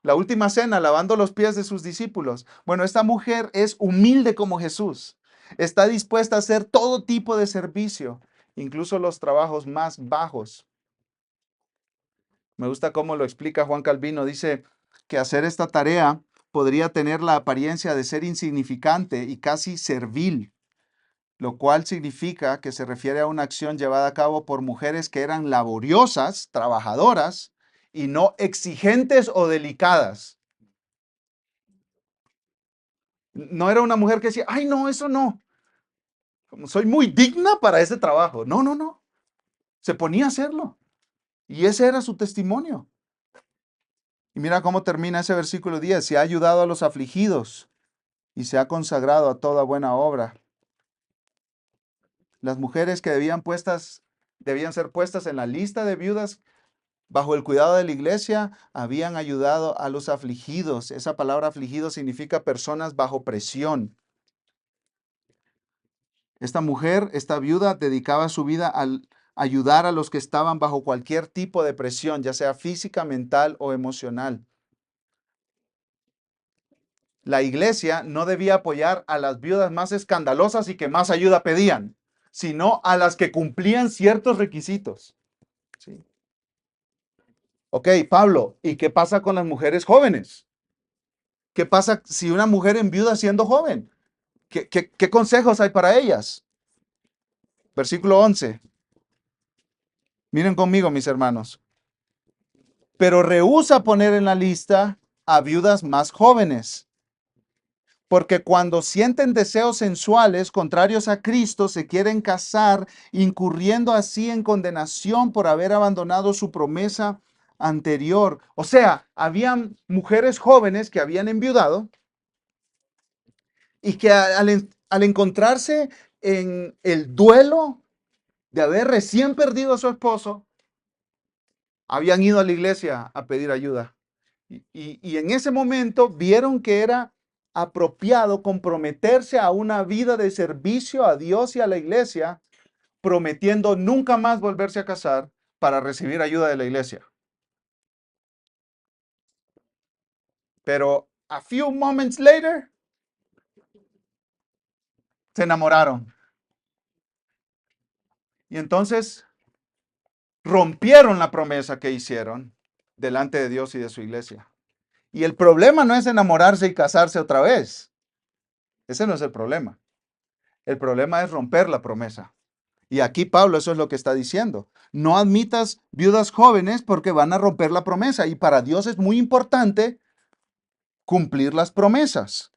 La última cena, lavando los pies de sus discípulos. Bueno, esta mujer es humilde como Jesús. Está dispuesta a hacer todo tipo de servicio, incluso los trabajos más bajos. Me gusta cómo lo explica Juan Calvino. Dice que hacer esta tarea podría tener la apariencia de ser insignificante y casi servil, lo cual significa que se refiere a una acción llevada a cabo por mujeres que eran laboriosas, trabajadoras, y no exigentes o delicadas. No era una mujer que decía: ay, no, eso no. Como soy muy digna para ese trabajo. No, no, no. Se ponía a hacerlo. Y ese era su testimonio. Y mira cómo termina ese versículo 10. Se ha ayudado a los afligidos y se ha consagrado a toda buena obra. Las mujeres que debían ser puestas en la lista de viudas bajo el cuidado de la iglesia, habían ayudado a los afligidos. Esa palabra afligido significa personas bajo presión. Esta mujer, esta viuda, dedicaba su vida al ayudar a los que estaban bajo cualquier tipo de presión, ya sea física, mental o emocional. La iglesia no debía apoyar a las viudas más escandalosas y que más ayuda pedían, sino a las que cumplían ciertos requisitos. ¿Sí? Ok, Pablo, ¿y qué pasa con las mujeres jóvenes? ¿Qué pasa si una mujer enviuda siendo joven? ¿Qué consejos hay para ellas? Versículo 11. Miren conmigo, mis hermanos. Pero rehúsa poner en la lista a viudas más jóvenes, porque cuando sienten deseos sensuales contrarios a Cristo, se quieren casar, incurriendo así en condenación por haber abandonado su promesa anterior. O sea, habían mujeres jóvenes que habían enviudado y que al encontrarse en el duelo de haber recién perdido a su esposo, habían ido a la iglesia a pedir ayuda. Y en ese momento vieron que era apropiado comprometerse a una vida de servicio a Dios y a la iglesia, prometiendo nunca más volverse a casar para recibir ayuda de la iglesia. Pero a few moments later, se enamoraron. Y entonces rompieron la promesa que hicieron delante de Dios y de su iglesia. Y el problema no es enamorarse y casarse otra vez. Ese no es el problema. El problema es romper la promesa. Y aquí Pablo eso es lo que está diciendo. No admitas viudas jóvenes porque van a romper la promesa. Y para Dios es muy importante cumplir las promesas.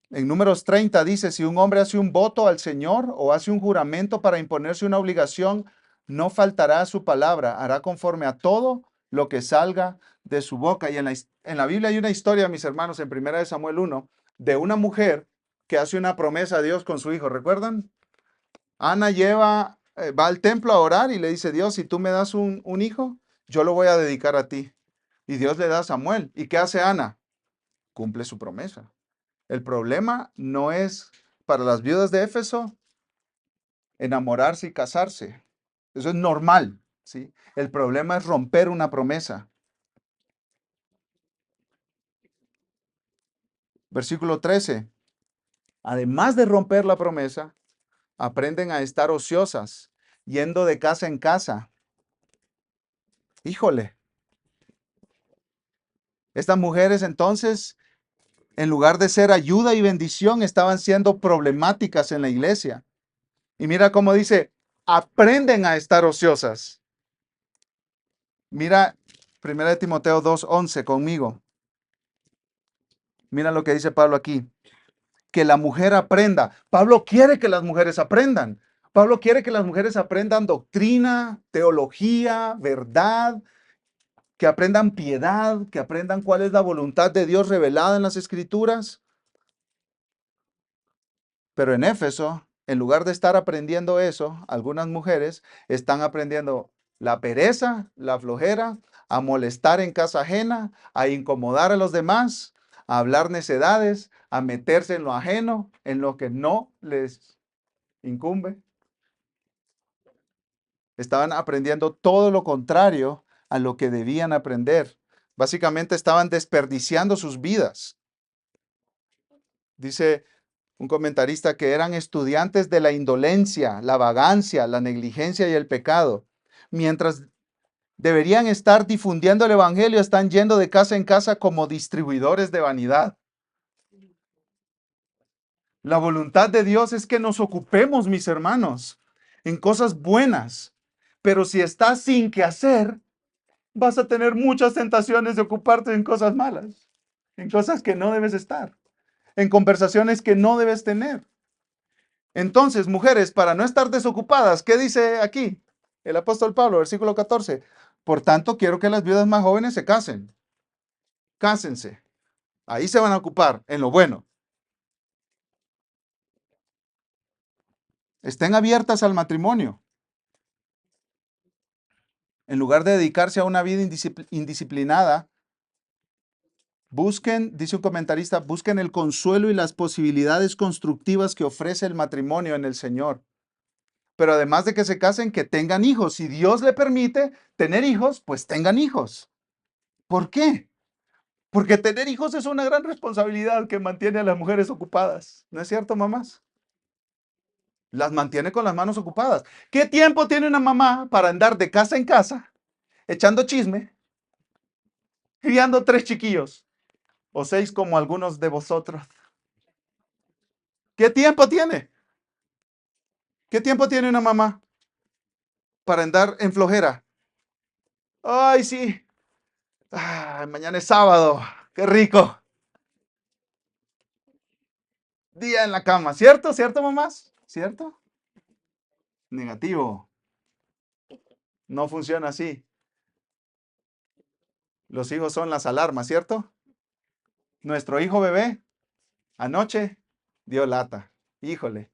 En Números 30 dice: si un hombre hace un voto al Señor o hace un juramento para imponerse una obligación, no faltará a su palabra, hará conforme a todo lo que salga de su boca. Y en la Biblia hay una historia, mis hermanos, en 1 Samuel 1, de una mujer que hace una promesa a Dios con su hijo. ¿Recuerdan? Ana va al templo a orar y le dice, Dios, si tú me das un hijo, yo lo voy a dedicar a ti. Y Dios le da a Samuel. ¿Y qué hace Ana? Cumple su promesa. El problema no es para las viudas de Éfeso enamorarse y casarse. Eso es normal, ¿sí? El problema es romper una promesa. Versículo 13. Además de romper la promesa, aprenden a estar ociosas, yendo de casa en casa. Híjole, estas mujeres entonces, en lugar de ser ayuda y bendición, estaban siendo problemáticas en la iglesia. Y mira cómo dice, aprenden a estar ociosas. Mira 1 Timoteo 2:11 conmigo. Mira lo que dice Pablo aquí. Que la mujer aprenda. Pablo quiere que las mujeres aprendan. Pablo quiere que las mujeres aprendan doctrina, teología, verdad, que aprendan piedad, que aprendan cuál es la voluntad de Dios revelada en las Escrituras. Pero en Éfeso, en lugar de estar aprendiendo eso, algunas mujeres están aprendiendo la pereza, la flojera, a molestar en casa ajena, a incomodar a los demás, a hablar necedades, a meterse en lo ajeno, en lo que no les incumbe. Estaban aprendiendo todo lo contrario a lo que debían aprender. Básicamente estaban desperdiciando sus vidas. Dice un comentarista que eran estudiantes de la indolencia, la vagancia, la negligencia y el pecado. Mientras deberían estar difundiendo el evangelio, están yendo de casa en casa como distribuidores de vanidad. La voluntad de Dios es que nos ocupemos, mis hermanos, en cosas buenas. Pero si estás sin qué hacer, vas a tener muchas tentaciones de ocuparte en cosas malas, en cosas que no debes estar, en conversaciones que no debes tener. Entonces, mujeres, para no estar desocupadas, ¿qué dice aquí el apóstol Pablo, versículo 14? Por tanto, quiero que las viudas más jóvenes se casen. Cásense. Ahí se van a ocupar, en lo bueno. Estén abiertas al matrimonio. En lugar de dedicarse a una vida indisciplinada, busquen, dice un comentarista, busquen el consuelo y las posibilidades constructivas que ofrece el matrimonio en el Señor. Pero además de que se casen, que tengan hijos. Si Dios le permite tener hijos, pues tengan hijos. ¿Por qué? Porque tener hijos es una gran responsabilidad que mantiene a las mujeres ocupadas. ¿No es cierto, mamás? Las mantiene con las manos ocupadas. ¿Qué tiempo tiene una mamá para andar de casa en casa, echando chisme, criando 3 chiquillos? O 6 como algunos de vosotros. ¿Qué tiempo tiene? ¿Qué tiempo tiene una mamá para andar en flojera? Ay, sí. Ay, mañana es sábado. Qué rico. Día en la cama. ¿Cierto? ¿Cierto, mamás? ¿Cierto? Negativo. No funciona así. Los hijos son las alarmas, ¿cierto? Nuestro hijo bebé anoche dio lata. Híjole,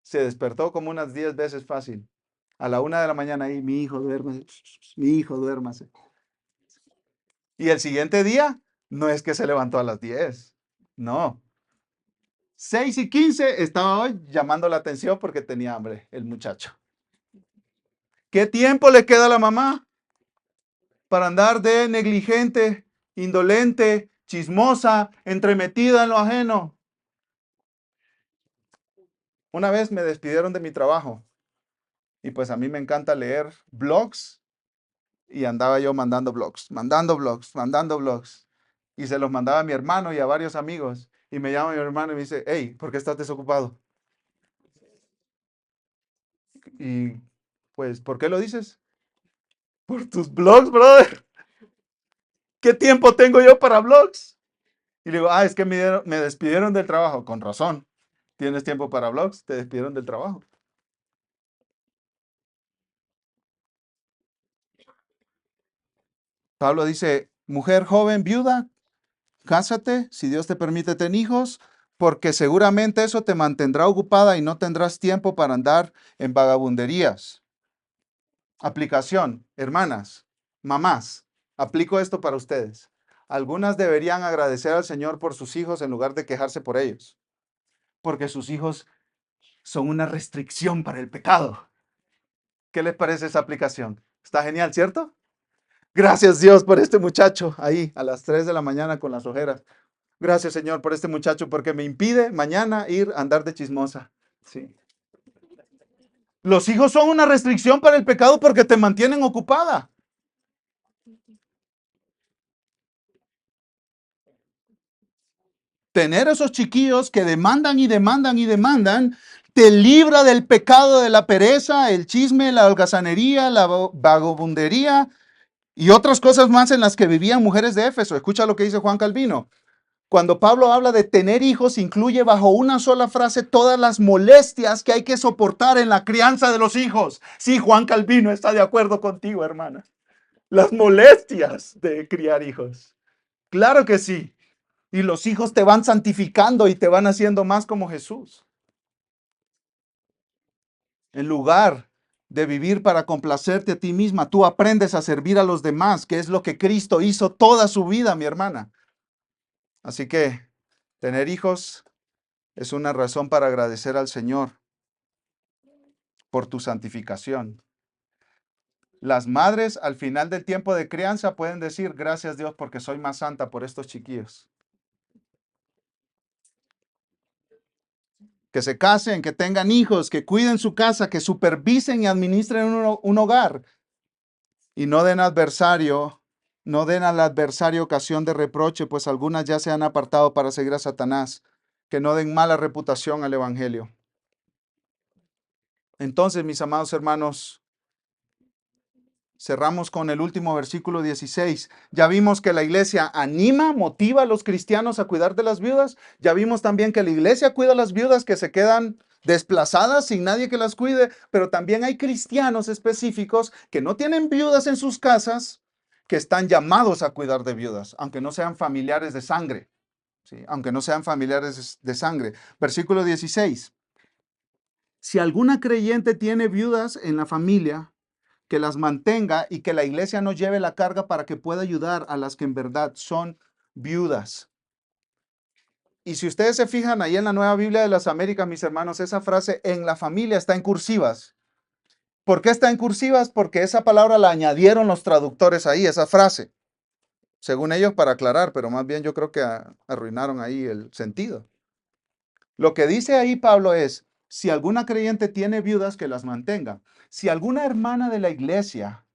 se despertó como unas 10 veces fácil. A la 1 de la mañana ahí, mi hijo duerme, mi hijo duérmase. Y el siguiente día, no es que se levantó a las 10, no. 6:15 estaba hoy llamando la atención porque tenía hambre el muchacho. ¿Qué tiempo le queda a la mamá para andar de negligente, indolente, chismosa, entremetida en lo ajeno? Una vez me despidieron de mi trabajo y pues a mí me encanta leer blogs y andaba yo mandando blogs, mandando blogs, mandando blogs. Y se los mandaba a mi hermano y a varios amigos. Y me llama mi hermano y me dice, hey, ¿por qué estás desocupado? Y pues, ¿por qué lo dices? Por tus blogs, brother. ¿Qué tiempo tengo yo para blogs? Y le digo, es que me despidieron del trabajo. Con razón. ¿Tienes tiempo para blogs? Te despidieron del trabajo. Pablo dice, mujer joven, viuda, cásate, si Dios te permite tener hijos, porque seguramente eso te mantendrá ocupada y no tendrás tiempo para andar en vagabunderías. Aplicación, hermanas, mamás, aplico esto para ustedes. Algunas deberían agradecer al Señor por sus hijos en lugar de quejarse por ellos, porque sus hijos son una restricción para el pecado. ¿Qué les parece esa aplicación? Está genial, ¿cierto? Gracias Dios por este muchacho ahí a las 3 de la mañana con las ojeras. Gracias Señor por este muchacho porque me impide mañana ir a andar de chismosa. Sí. Los hijos son una restricción para el pecado porque te mantienen ocupada. Tener esos chiquillos que demandan y demandan y demandan, te libra del pecado de la pereza, el chisme, la holgazanería, la vagabundería y otras cosas más en las que vivían mujeres de Éfeso. Escucha lo que dice Juan Calvino. Cuando Pablo habla de tener hijos, incluye bajo una sola frase todas las molestias que hay que soportar en la crianza de los hijos. Sí, Juan Calvino está de acuerdo contigo, hermana. Las molestias de criar hijos. Claro que sí. Y los hijos te van santificando y te van haciendo más como Jesús. En lugar de vivir para complacerte a ti misma, tú aprendes a servir a los demás, que es lo que Cristo hizo toda su vida, mi hermana. Así que tener hijos es una razón para agradecer al Señor por tu santificación. Las madres al final del tiempo de crianza pueden decir, gracias Dios porque soy más santa por estos chiquillos. Que se casen, que tengan hijos, que cuiden su casa, que supervisen y administren un hogar y no den al adversario ocasión de reproche, pues algunas ya se han apartado para seguir a Satanás, que no den mala reputación al evangelio. Entonces, mis amados hermanos, cerramos con el último versículo 16. Ya vimos que la iglesia anima, motiva a los cristianos a cuidar de las viudas. Ya vimos también que la iglesia cuida a las viudas que se quedan desplazadas sin nadie que las cuide, pero también hay cristianos específicos que no tienen viudas en sus casas, que están llamados a cuidar de viudas, aunque no sean familiares de sangre. ¿Sí? Aunque no sean familiares de sangre. Versículo 16. Si alguna creyente tiene viudas en la familia, que las mantenga y que la iglesia no lleve la carga para que pueda ayudar a las que en verdad son viudas. Y si ustedes se fijan ahí en la Nueva Biblia de las Américas, mis hermanos, esa frase en la familia está en cursivas. ¿Por qué está en cursivas? Porque esa palabra la añadieron los traductores ahí, esa frase. Según ellos para aclarar, pero más bien yo creo que arruinaron ahí el sentido. Lo que dice ahí Pablo es, si alguna creyente tiene viudas, que las mantenga. Si alguna hermana de la iglesia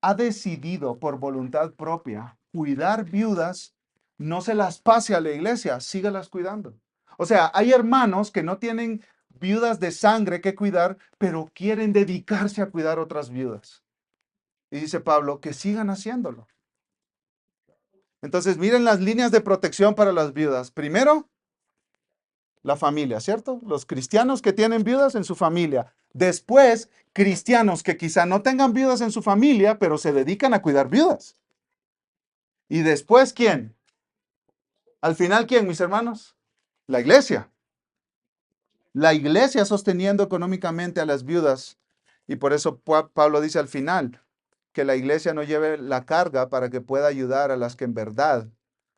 ha decidido por voluntad propia cuidar viudas, no se las pase a la iglesia, sígalas cuidando. O sea, hay hermanos que no tienen viudas de sangre que cuidar, pero quieren dedicarse a cuidar otras viudas. Y dice Pablo, que sigan haciéndolo. Entonces, miren las líneas de protección para las viudas. Primero, la familia, ¿cierto? Los cristianos que tienen viudas en su familia. Después, cristianos que quizá no tengan viudas en su familia, pero se dedican a cuidar viudas. Y después, ¿quién? Al final, ¿quién, mis hermanos? La iglesia. La iglesia sosteniendo económicamente a las viudas. Y por eso Pablo dice al final que la iglesia no lleve la carga para que pueda ayudar a las que en verdad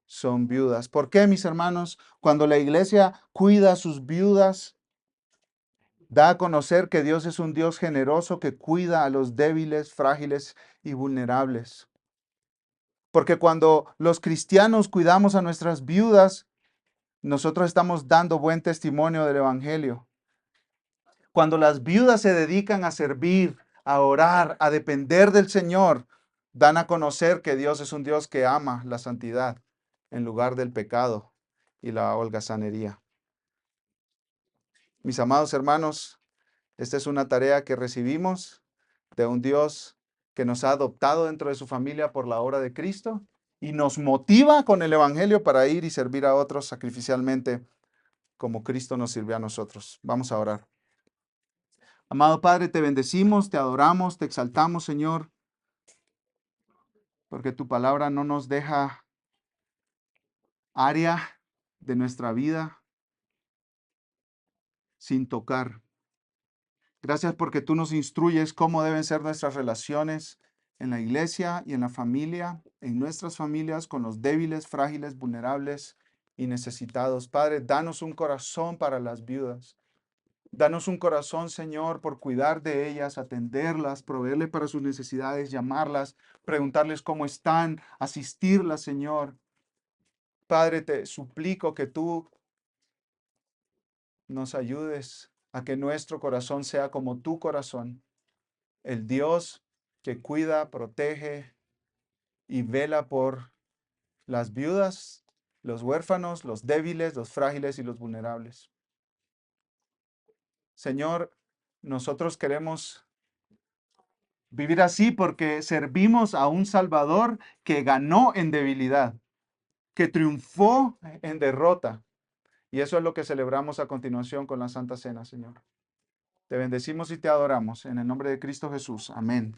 son viudas. ¿Por qué, mis hermanos? Cuando la iglesia cuida a sus viudas, da a conocer que Dios es un Dios generoso que cuida a los débiles, frágiles y vulnerables. Porque cuando los cristianos cuidamos a nuestras viudas, nosotros estamos dando buen testimonio del Evangelio. Cuando las viudas se dedican a servir, a orar, a depender del Señor, dan a conocer que Dios es un Dios que ama la santidad en lugar del pecado y la holgazanería. Mis amados hermanos, esta es una tarea que recibimos de un Dios que nos ha adoptado dentro de su familia por la obra de Cristo y nos motiva con el Evangelio para ir y servir a otros sacrificialmente como Cristo nos sirvió a nosotros. Vamos a orar. Amado Padre, te bendecimos, te adoramos, te exaltamos, Señor. porque tu palabra no nos deja área de nuestra vida sin tocar. Gracias porque tú nos instruyes cómo deben ser nuestras relaciones en la iglesia y en la familia, en nuestras familias, con los débiles, frágiles, vulnerables y necesitados. Padre, danos un corazón para las viudas. Danos un corazón, Señor, por cuidar de ellas, atenderlas, proveerle para sus necesidades, llamarlas, preguntarles cómo están, asistirlas, Señor. Padre, te suplico que tú nos ayudes a que nuestro corazón sea como tu corazón, el Dios que cuida, protege y vela por las viudas, los huérfanos, los débiles, los frágiles y los vulnerables. Señor, nosotros queremos vivir así porque servimos a un Salvador que ganó en debilidad, que triunfó en derrota. Y eso es lo que celebramos a continuación con la Santa Cena, Señor. Te bendecimos y te adoramos en el nombre de Cristo Jesús. Amén.